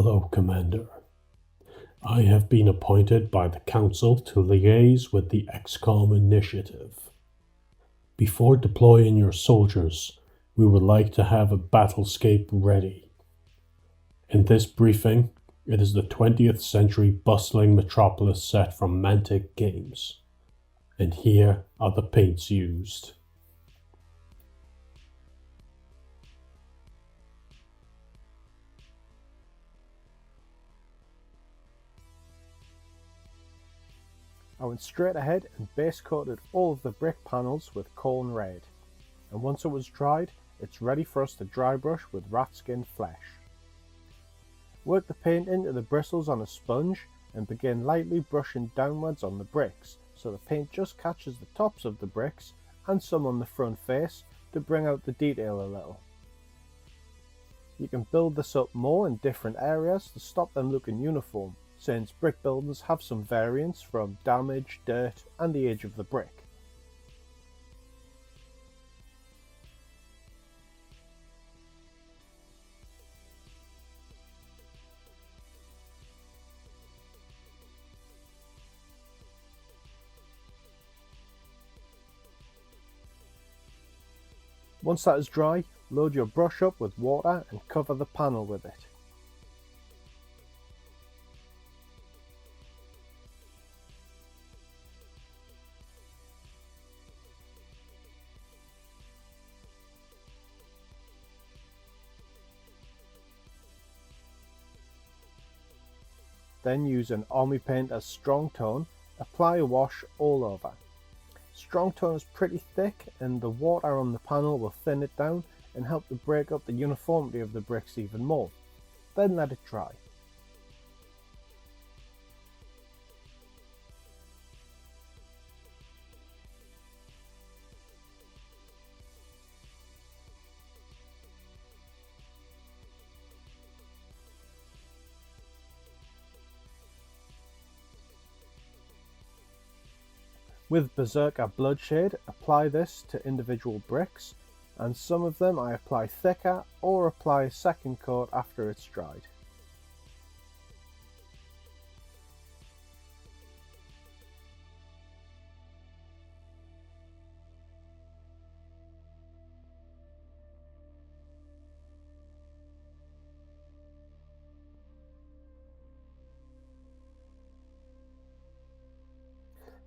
Hello, Commander. I have been appointed by the Council to liaise with the Xcom initiative. Before deploying your soldiers, we would like to have a battlescape ready. In this briefing, it is the 20th century bustling metropolis set from Mantic Games. And here are the paints used. I went straight ahead and base coated all of the brick panels with corn red, and once it was dried, it's ready for us to dry brush with rat skin flesh. Work the paint into the bristles on a sponge and begin lightly brushing downwards on the bricks so the paint just catches the tops of the bricks and some on the front face to bring out the detail a little. You can build this up more in different areas to stop them looking uniform, since brick buildings have some variance from damage, dirt and the age of the brick. Once that is dry, load your brush up with water and cover the panel with it. Then use an army paint as strong tone, apply a wash all over. Strong tone is pretty thick and the water on the panel will thin it down and help to break up the uniformity of the bricks even more. Then let it dry. With Berserker Bloodshade, apply this to individual bricks, and some of them I apply thicker or apply a second coat after it's dried.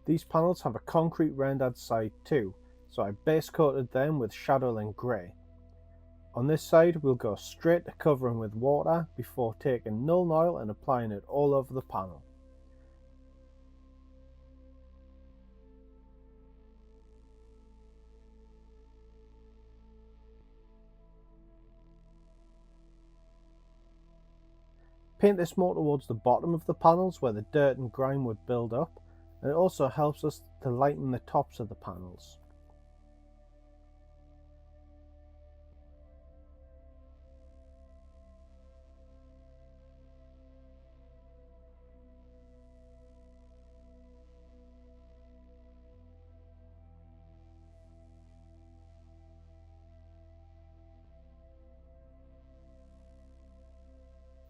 These panels have a concrete rendered side too, so I base coated them with Shadowland Grey. On this side we'll go straight to covering with water before taking Nuln Oil and applying it all over the panel. Paint this more towards the bottom of the panels where the dirt and grime would build up, and it also helps us to lighten the tops of the panels.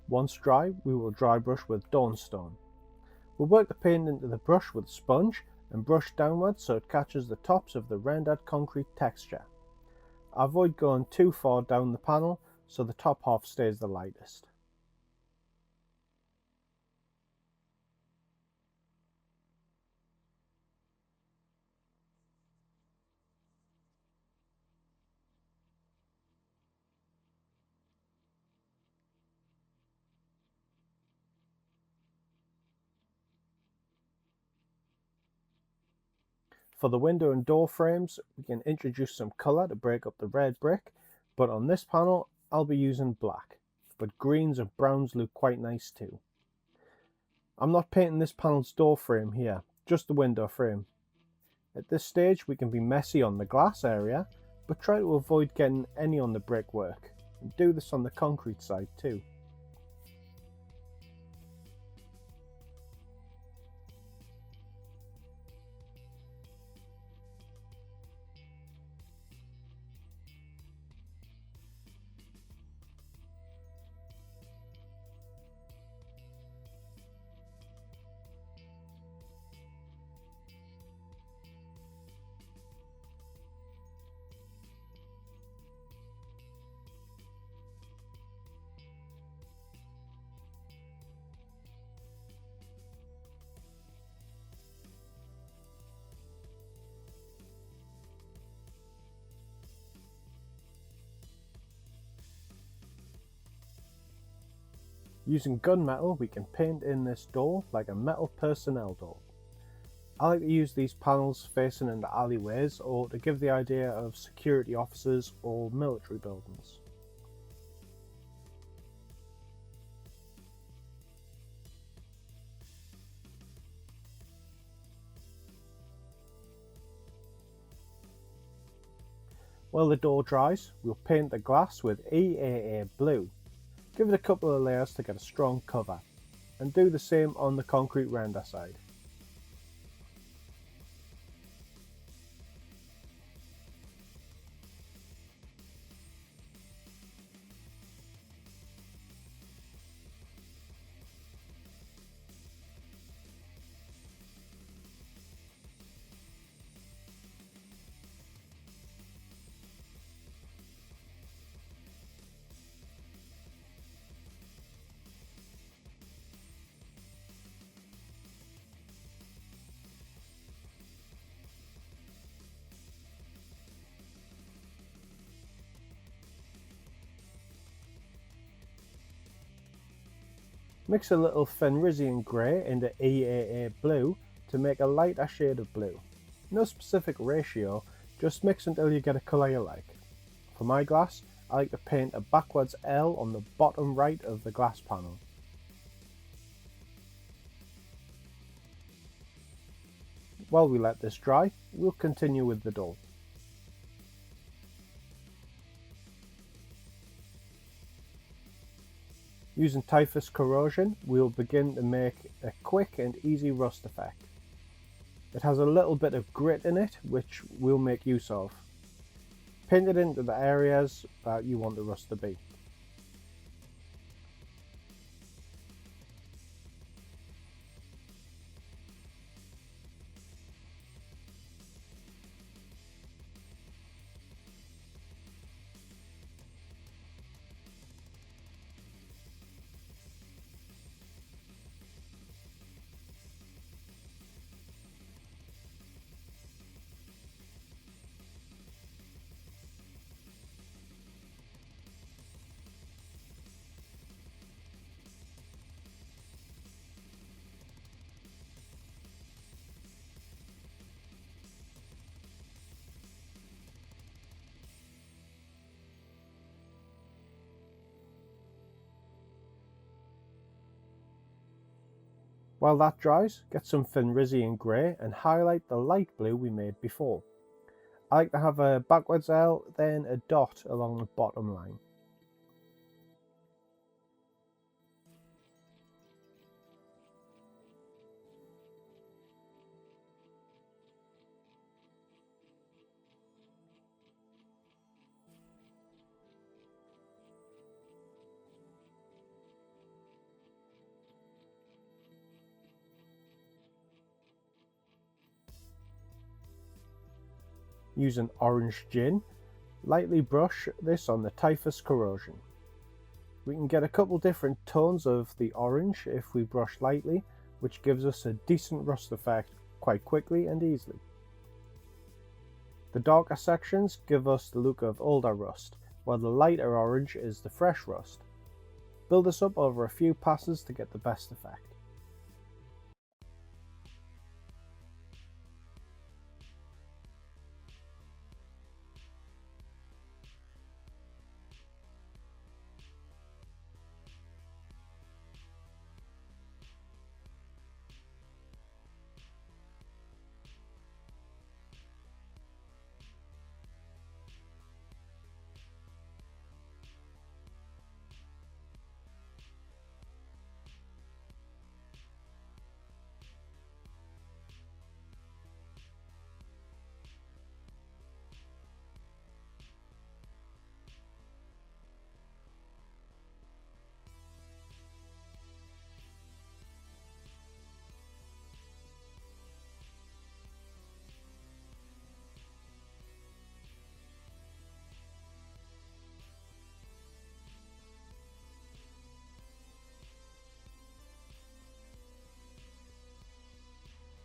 Once dry, we will dry brush with Dawnstone. We'll work the paint into the brush with a sponge and brush downwards so it catches the tops of the rendered concrete texture. Avoid going too far down the panel so the top half stays the lightest. For the window and door frames, we can introduce some colour to break up the red brick, but on this panel I'll be using black, but greens and browns look quite nice too. I'm not painting this panel's door frame here, just the window frame. At this stage we can be messy on the glass area, but try to avoid getting any on the brickwork, and do this on the concrete side too. Using gunmetal, we can paint in this door like a metal personnel door. I like to use these panels facing into alleyways or to give the idea of security offices or military buildings. While the door dries, we'll paint the glass with EAA blue. Give it a couple of layers to get a strong cover, and do the same on the concrete render side. Mix a little Fenrisian grey into EAA blue to make a lighter shade of blue. No specific ratio, just mix until you get a colour you like. For my glass, I like to paint a backwards L on the bottom right of the glass panel. While we let this dry, we'll continue with the door. Using typhus corrosion, we'll begin to make a quick and easy rust effect. It has a little bit of grit in it, which we'll make use of. Paint it into the areas that you want the rust to be. While that dries, get some Fenrisian grey and highlight the light blue we made before. I like to have a backwards L, then a dot along the bottom line. Using orange gin, lightly brush this on the typhus corrosion. We can get a couple different tones of the orange if we brush lightly, which gives us a decent rust effect quite quickly and easily. The darker sections give us the look of older rust, while the lighter orange is the fresh rust. Build this up over a few passes to get the best effect.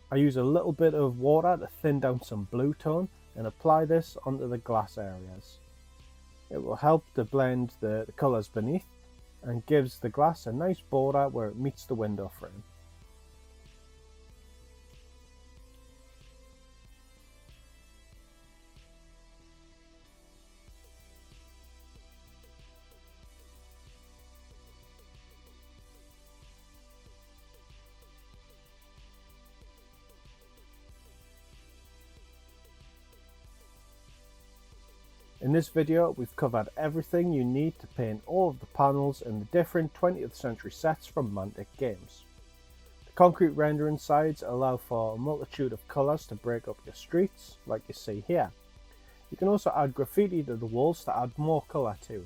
I use a little bit of water to thin down some blue tone and apply this onto the glass areas. It will help to blend the colours beneath and gives the glass a nice border where it meets the window frame. In this video, we've covered everything you need to paint all of the panels in the different 20th century sets from Mantic Games. The concrete rendering sides allow for a multitude of colours to break up your streets, like you see here. You can also add graffiti to the walls to add more colour too.